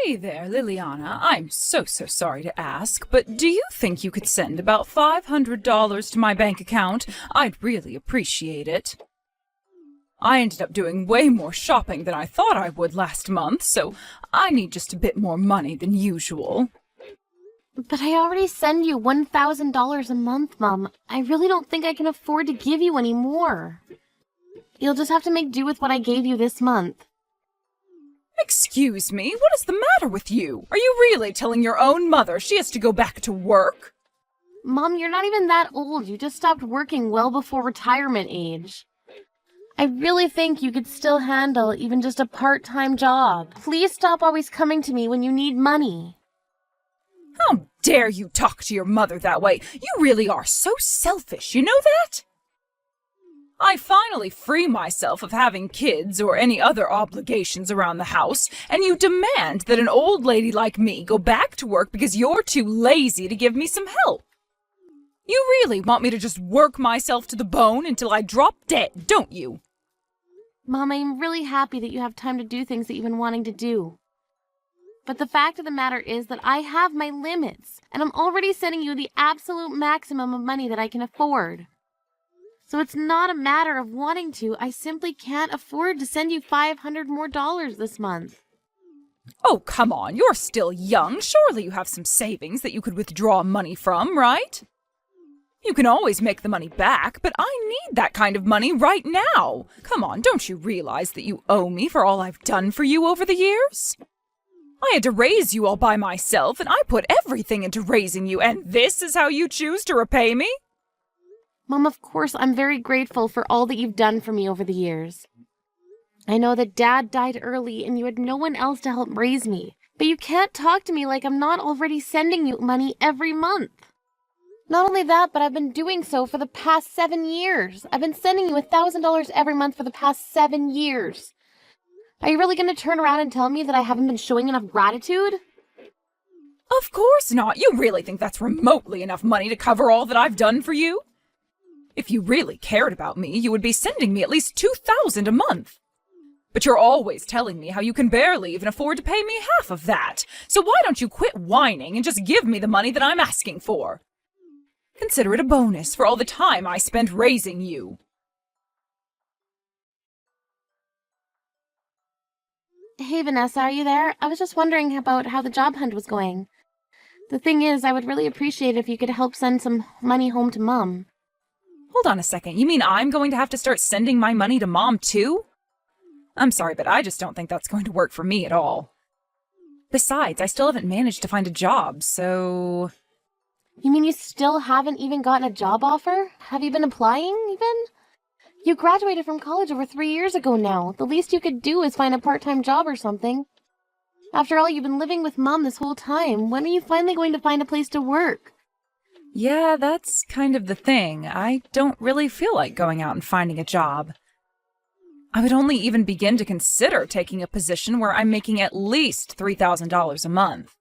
Hey there, Liliana. I'm so sorry to ask, but do you think you could send about $500 to my bank account? I'd really appreciate it. I ended up doing way more shopping than I thought I would last month, so I need just a bit more money than usual. But I already send you $1,000 a month, Mom. I really don't think I can afford to give you any more. You'll just have to make do with what I gave you this month. Excuse me, what is the matter with you? Are you really telling your own mother she has to go back to work? Mom, you're not even that old. You just stopped working well before retirement age. I really think you could still handle even just a part-time job. Please stop always coming to me when you need money. How dare you talk to your mother that way? You really are so selfish, you know that? I finally free myself of having kids or any other obligations around the house, and you demand that an old lady like me go back to work because you're too lazy to give me some help. You really want me to just work myself to the bone until I drop dead, don't you? Mom, I'm really happy that you have time to do things that you've been wanting to do. But the fact of the matter is that I have my limits, and I'm already sending you the absolute maximum of money that I can afford. So it's not a matter of wanting to, I simply can't afford to send you $500 more this month. Oh, come on, you're still young. Surely you have some savings that you could withdraw money from, right? You can always make the money back, but I need that kind of money right now. Come on, don't you realize that you owe me for all I've done for you over the years? I had to raise you all by myself, and I put everything into raising you, and this is how you choose to repay me? Mom, of course, I'm very grateful for all that you've done for me over the years. I know that Dad died early and you had no one else to help raise me, but you can't talk to me like I'm not already sending you money every month. Not only that, but I've been doing so for the past 7 years. I've been sending you $1,000 every month for the past 7 years. Are you really going to turn around and tell me that I haven't been showing enough gratitude? Of course not. You really think that's remotely enough money to cover all that I've done for you? If you really cared about me, you would be sending me at least $2,000 a month. But you're always telling me how you can barely even afford to pay me half of that. So why don't you quit whining and just give me the money that I'm asking for? Consider it a bonus for all the time I spent raising you. Hey, Vanessa, are you there? I was just wondering about how the job hunt was going. The thing is, I would really appreciate it if you could help send some money home to Mom. Hold on a second. You mean I'm going to have to start sending my money to Mom too? I'm sorry, but I just don't think that's going to work for me at all. Besides, I still haven't managed to find a job, so... You mean you still haven't even gotten a job offer? Have you been applying, even? You graduated from college over 3 years ago now. The least you could do is find a part-time job or something. After all, you've been living with Mom this whole time. When are you finally going to find a place to work? Yeah, that's kind of the thing. I don't really feel like going out and finding a job. I would only even begin to consider taking a position where I'm making at least $3,000 a month.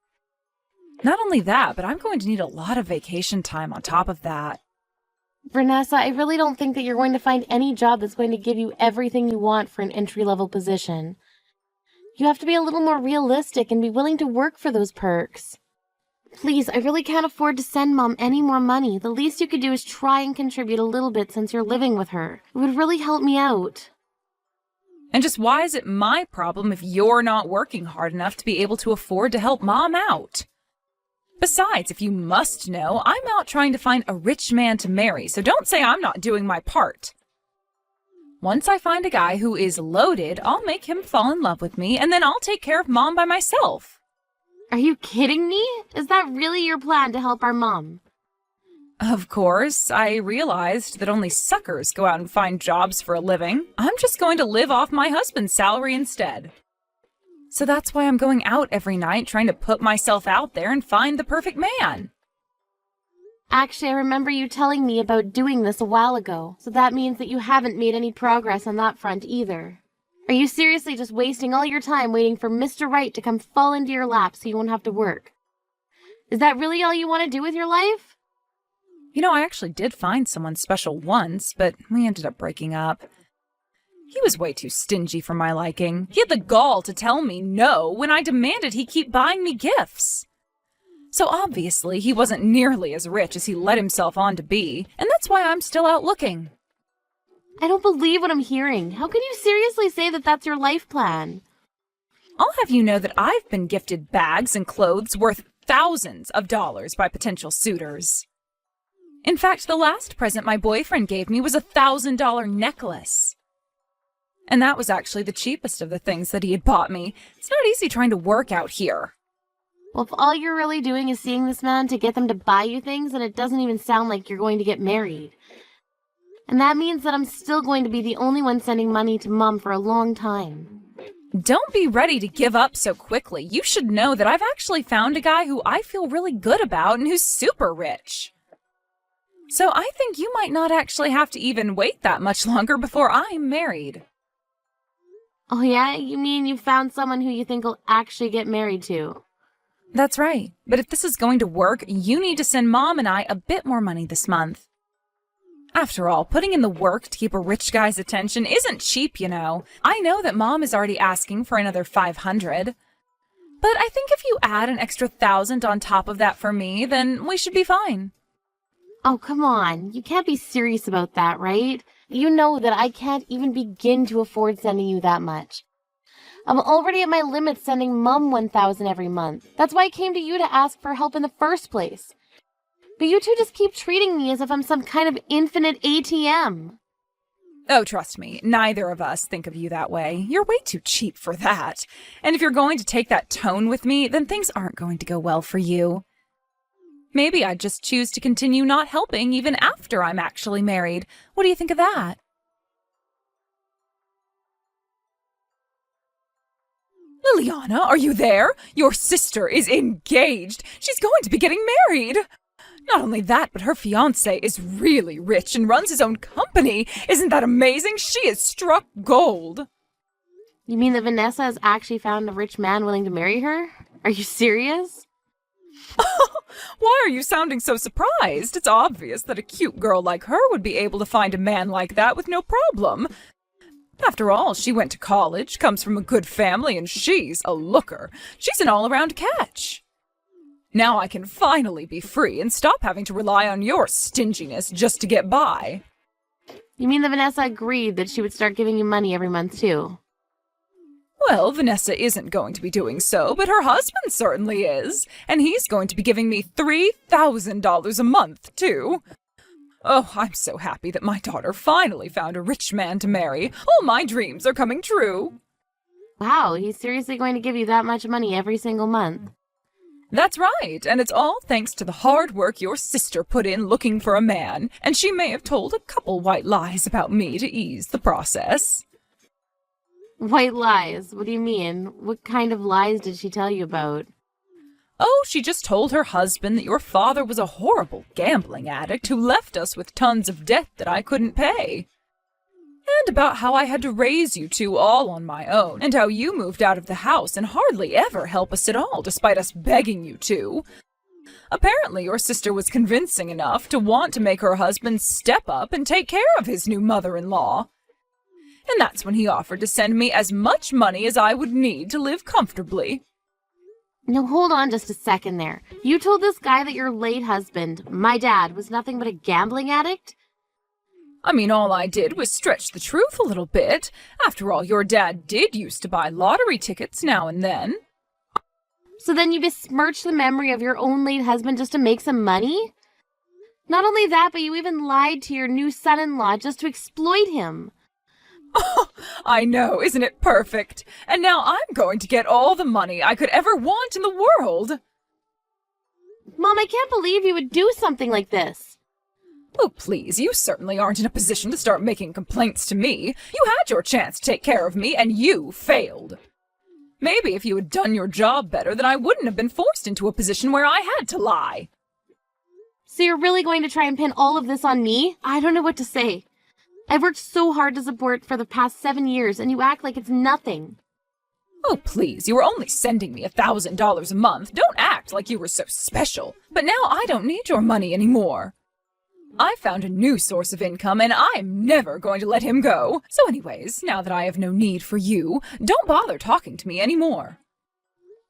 Not only that, but I'm going to need a lot of vacation time on top of that. Vanessa, I really don't think that you're going to find any job that's going to give you everything you want for an entry-level position. You have to be a little more realistic and be willing to work for those perks. Please, I really can't afford to send Mom any more money. The least you could do is try and contribute a little bit since you're living with her. It would really help me out. And just why is it my problem if you're not working hard enough to be able to afford to help Mom out? Besides, if you must know, I'm out trying to find a rich man to marry, so don't say I'm not doing my part. Once I find a guy who is loaded, I'll make him fall in love with me, and then I'll take care of Mom by myself. Are you kidding me? Is that really your plan to help our Mom? Of course, I realized that only suckers go out and find jobs for a living. I'm just going to live off my husband's salary instead. So that's why I'm going out every night trying to put myself out there and find the perfect man. Actually, I remember you telling me about doing this a while ago, so that means that you haven't made any progress on that front either. Are you seriously just wasting all your time waiting for Mr. Right to come fall into your lap so you won't have to work? Is that really all you want to do with your life? You know, I actually did find someone special once, but we ended up breaking up. He was way too stingy for my liking. He had the gall to tell me no when I demanded he keep buying me gifts. So obviously he wasn't nearly as rich as he let himself on to be, and that's why I'm still out looking. I don't believe what I'm hearing. How can you seriously say that that's your life plan? I'll have you know that I've been gifted bags and clothes worth thousands of dollars by potential suitors. In fact, the last present my boyfriend gave me was a $1,000 necklace. And that was actually the cheapest of the things that he had bought me. It's not easy trying to work out here. Well, if all you're really doing is seeing this man to get them to buy you things, then it doesn't even sound like you're going to get married. And that means that I'm still going to be the only one sending money to Mom for a long time. Don't be ready to give up so quickly. You should know that I've actually found a guy who I feel really good about and who's super rich. So I think you might not actually have to even wait that much longer before I'm married. Oh yeah? You mean you found someone who you think will actually get married to? That's right. But if this is going to work, you need to send Mom and I a bit more money this month. After all, putting in the work to keep a rich guy's attention isn't cheap, you know. I know that Mom is already asking for another $500. But I think if you add an extra $1,000 on top of that for me, then we should be fine. Oh, come on. You can't be serious about that, right? You know that I can't even begin to afford sending you that much. I'm already at my limit sending Mom $1,000 every month. That's why I came to you to ask for help in the first place. But you two just keep treating me as if I'm some kind of infinite ATM. Oh, trust me, neither of us think of you that way. You're way too cheap for that. And if you're going to take that tone with me, then things aren't going to go well for you. Maybe I'd just choose to continue not helping even after I'm actually married. What do you think of that? Liliana, are you there? Your sister is engaged. She's going to be getting married. Not only that, but her fiancé is really rich and runs his own company. Isn't that amazing? She has struck gold. You mean that Vanessa has actually found a rich man willing to marry her? Are you serious? Why are you sounding so surprised? It's obvious that a cute girl like her would be able to find a man like that with no problem. After all, she went to college, comes from a good family, and she's a looker. She's an all-around catch. Now I can finally be free and stop having to rely on your stinginess just to get by. You mean that Vanessa agreed that she would start giving you money every month, too? Well, Vanessa isn't going to be doing so, but her husband certainly is. And he's going to be giving me $3,000 a month, too. Oh, I'm so happy that my daughter finally found a rich man to marry. All my dreams are coming true. Wow, he's seriously going to give you that much money every single month? That's right, and it's all thanks to the hard work your sister put in looking for a man, and she may have told a couple white lies about me to ease the process. White lies? What do you mean? What kind of lies did she tell you about? Oh, she just told her husband that your father was a horrible gambling addict who left us with tons of debt that I couldn't pay. And about how I had to raise you two all on my own, and how you moved out of the house and hardly ever help us at all, despite us begging you to. Apparently your sister was convincing enough to want to make her husband step up and take care of his new mother-in-law. And that's when he offered to send me as much money as I would need to live comfortably. Now hold on just a second there. You told this guy that your late husband, my dad, was nothing but a gambling addict? I mean, all I did was stretch the truth a little bit. After all, your dad did used to buy lottery tickets now and then. So then you besmirched the memory of your own late husband just to make some money? Not only that, but you even lied to your new son-in-law just to exploit him. Oh, I know, isn't it perfect? And now I'm going to get all the money I could ever want in the world. Mom, I can't believe you would do something like this. Oh, please, you certainly aren't in a position to start making complaints to me. You had your chance to take care of me, and you failed. Maybe if you had done your job better, then I wouldn't have been forced into a position where I had to lie. So you're really going to try and pin all of this on me? I don't know what to say. I've worked so hard to support for the past 7 years, and you act like it's nothing. Oh, please, you were only sending me $1,000 a month. Don't act like you were so special. But now I don't need your money anymore. I found a new source of income, and I'm never going to let him go. So anyways, now that I have no need for you, don't bother talking to me anymore.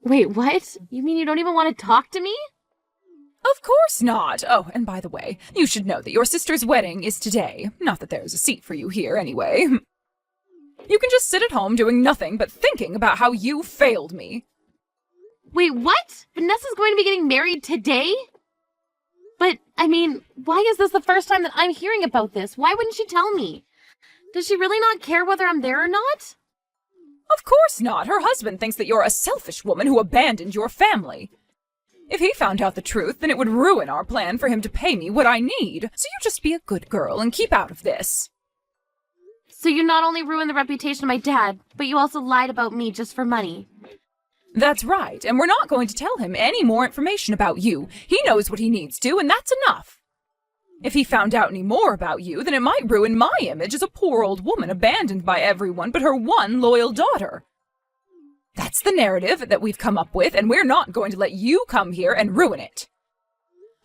Wait, what? You mean you don't even want to talk to me? Of course not. Oh, and by the way, you should know that your sister's wedding is today. Not that there's a seat for you here, anyway. You can just sit at home doing nothing but thinking about how you failed me. Wait, what? Vanessa's going to be getting married today? But, I mean, why is this the first time that I'm hearing about this? Why wouldn't she tell me? Does she really not care whether I'm there or not? Of course not. Her husband thinks that you're a selfish woman who abandoned your family. If he found out the truth, then it would ruin our plan for him to pay me what I need. So you just be a good girl and keep out of this. So you not only ruined the reputation of my dad, but you also lied about me just for money. That's right, and we're not going to tell him any more information about you. He knows what he needs to, and that's enough. If he found out any more about you, then it might ruin my image as a poor old woman abandoned by everyone but her one loyal daughter. That's the narrative that we've come up with, and we're not going to let you come here and ruin it.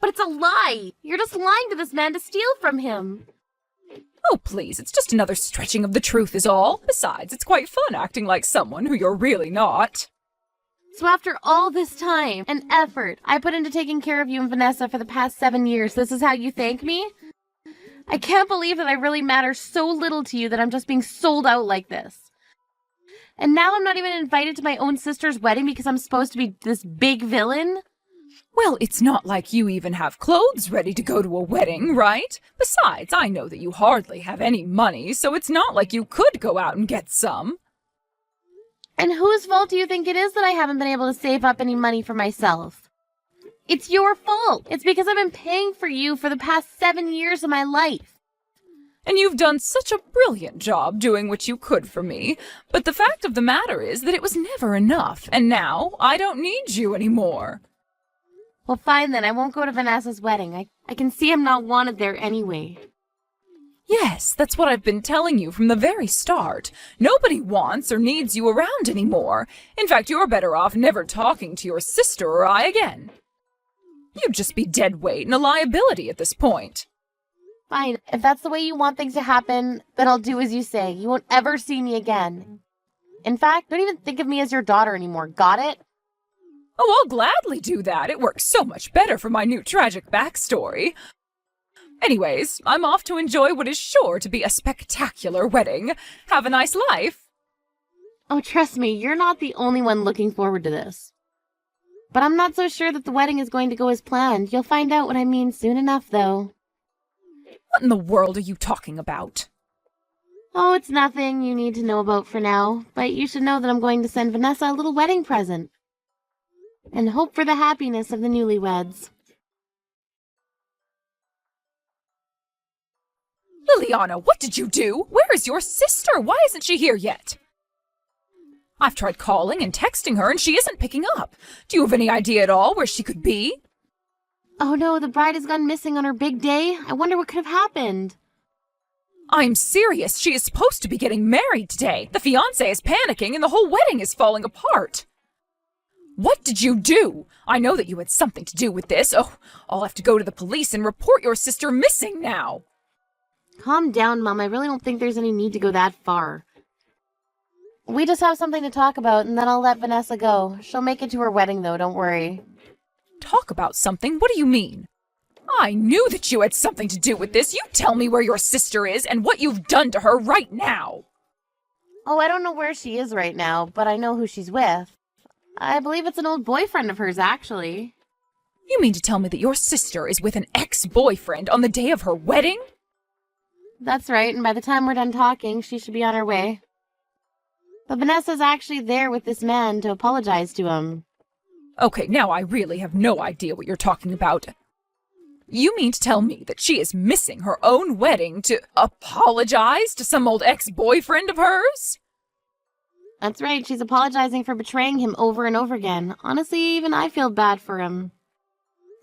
But it's a lie! You're just lying to this man to steal from him. Oh, please, it's just another stretching of the truth is all. Besides, it's quite fun acting like someone who you're really not. So after all this time and effort I put into taking care of you and Vanessa for the past 7 years, this is how you thank me? I can't believe that I really matter so little to you that I'm just being sold out like this. And now I'm not even invited to my own sister's wedding because I'm supposed to be this big villain? Well, it's not like you even have clothes ready to go to a wedding, right? Besides, I know that you hardly have any money, so it's not like you could go out and get some. And whose fault do you think it is that I haven't been able to save up any money for myself? It's your fault. It's because I've been paying for you for the past 7 years of my life. And you've done such a brilliant job doing what you could for me. But the fact of the matter is that it was never enough, and now I don't need you anymore. Well, fine then. I won't go to Vanessa's wedding. I can see I'm not wanted there anyway. Yes, that's what I've been telling you from the very start. Nobody wants or needs you around anymore. In fact, you're better off never talking to your sister or I again. You'd just be dead weight and a liability at this point. Fine. If that's the way you want things to happen, then I'll do as you say. You won't ever see me again. In fact, don't even think of me as your daughter anymore. Got it? Oh, I'll gladly do that. It works so much better for my new tragic backstory. Anyways, I'm off to enjoy what is sure to be a spectacular wedding. Have a nice life. Oh, trust me, you're not the only one looking forward to this. But I'm not so sure that the wedding is going to go as planned. You'll find out what I mean soon enough, though. What in the world are you talking about? Oh, it's nothing you need to know about for now, but you should know that I'm going to send Vanessa a little wedding present. And hope for the happiness of the newlyweds. Liliana, what did you do? Where is your sister? Why isn't she here yet? I've tried calling and texting her and she isn't picking up. Do you have any idea at all where she could be? Oh no, the bride has gone missing on her big day. I wonder what could have happened. I'm serious. She is supposed to be getting married today. The fiancé is panicking and the whole wedding is falling apart. What did you do? I know that you had something to do with this. Oh, I'll have to go to the police and report your sister missing now. Calm down, Mom. I really don't think there's any need to go that far. We just have something to talk about, and then I'll let Vanessa go. She'll make it to her wedding, though, don't worry. Talk about something? What do you mean? I knew that you had something to do with this. You tell me where your sister is and what you've done to her right now. Oh, I don't know where she is right now, but I know who she's with. I believe it's an old boyfriend of hers, actually. You mean to tell me that your sister is with an ex-boyfriend on the day of her wedding? That's right, and by the time we're done talking, she should be on her way. But Vanessa's actually there with this man to apologize to him. Okay, now I really have no idea what you're talking about. You mean to tell me that she is missing her own wedding to apologize to some old ex-boyfriend of hers? That's right, she's apologizing for betraying him over and over again. Honestly, even I feel bad for him.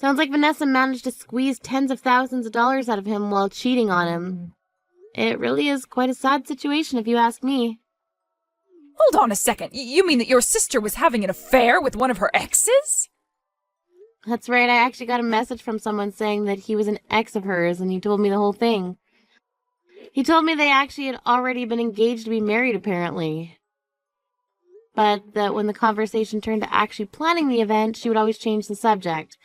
Sounds like Vanessa managed to squeeze tens of thousands of dollars out of him while cheating on him. It really is quite a sad situation if you ask me. Hold on a second. You mean that your sister was having an affair with one of her exes? That's right, I actually got a message from someone saying that he was an ex of hers, and he told me the whole thing. He told me they actually had already been engaged to be married, apparently. But that when the conversation turned to actually planning the event, she would always change the subject.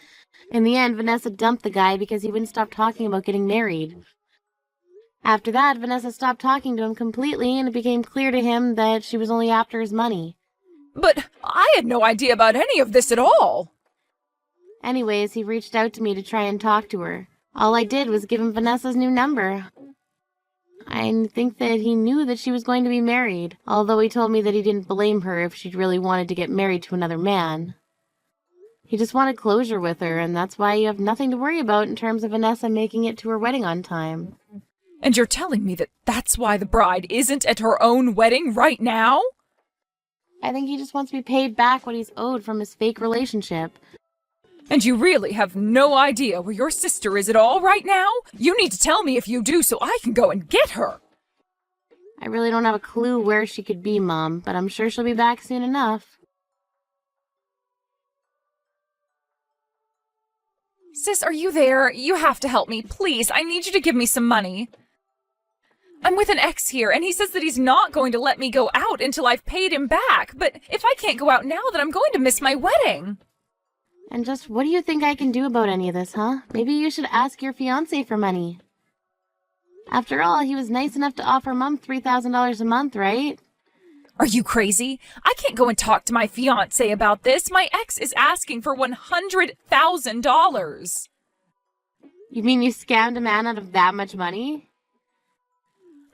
In the end, Vanessa dumped the guy because he wouldn't stop talking about getting married. After that, Vanessa stopped talking to him completely, and it became clear to him that she was only after his money. But I had no idea about any of this at all. Anyways, he reached out to me to try and talk to her. All I did was give him Vanessa's new number. I think that he knew that she was going to be married, although he told me that he didn't blame her if she'd really wanted to get married to another man. He just wanted closure with her, and that's why you have nothing to worry about in terms of Vanessa making it to her wedding on time. And you're telling me that that's why the bride isn't at her own wedding right now? I think he just wants to be paid back what he's owed from his fake relationship. And you really have no idea where your sister is at all right now? You need to tell me if you do so I can go and get her. I really don't have a clue where she could be, Mom, but I'm sure she'll be back soon enough. Sis, are you there? You have to help me, please. I need you to give me some money. I'm with an ex here, and he says that he's not going to let me go out until I've paid him back. But if I can't go out now, then I'm going to miss my wedding. And just what do you think I can do about any of this, huh? Maybe you should ask your fiancé for money. After all, he was nice enough to offer Mom $3,000 a month, right? Are you crazy? I can't go and talk to my fiancé about this. My ex is asking for $100,000. You mean you scammed a man out of that much money?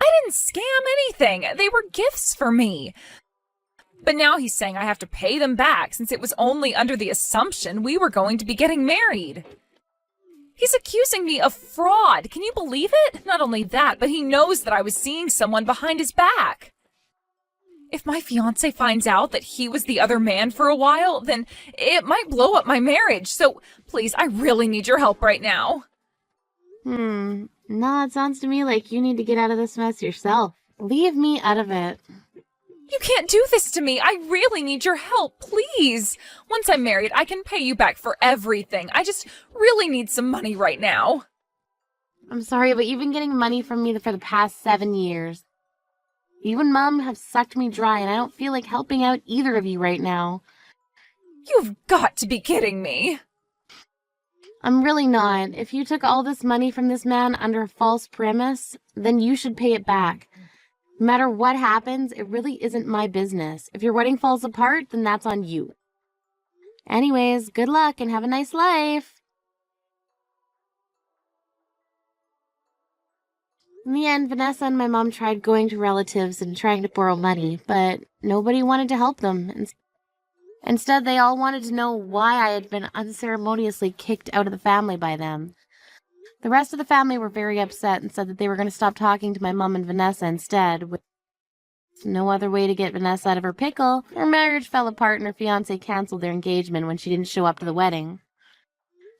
I didn't scam anything. They were gifts for me. But now he's saying I have to pay them back since it was only under the assumption we were going to be getting married. He's accusing me of fraud. Can you believe it? Not only that, but he knows that I was seeing someone behind his back. If my fiancé finds out that he was the other man for a while, then it might blow up my marriage. So please, I really need your help right now. No, it sounds to me like you need to get out of this mess yourself. Leave me out of it. You can't do this to me. I really need your help, please. Once I'm married, I can pay you back for everything. I just really need some money right now. I'm sorry, but you've been getting money from me for the past 7 years. You and Mom have sucked me dry, and I don't feel like helping out either of you right now. You've got to be kidding me. I'm really not. If you took all this money from this man under a false premise, then you should pay it back. No matter what happens, it really isn't my business. If your wedding falls apart, then that's on you. Anyways, good luck and have a nice life. In the end, Vanessa and my mom tried going to relatives and trying to borrow money, but nobody wanted to help them. Instead, they all wanted to know why I had been unceremoniously kicked out of the family by them. The rest of the family were very upset and said that they were going to stop talking to my mom and Vanessa instead. With no other way to get Vanessa out of her pickle, her marriage fell apart and her fiancé canceled their engagement when she didn't show up to the wedding.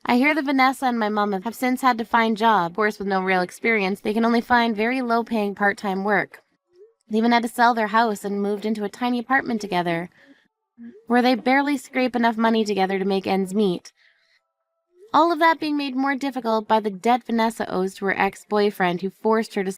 I hear that Vanessa and my mom have since had to find jobs. Of course, with no real experience, they can only find very low-paying part-time work. They even had to sell their house and moved into a tiny apartment together, where they barely scrape enough money together to make ends meet. All of that being made more difficult by the debt Vanessa owes to her ex-boyfriend who forced her to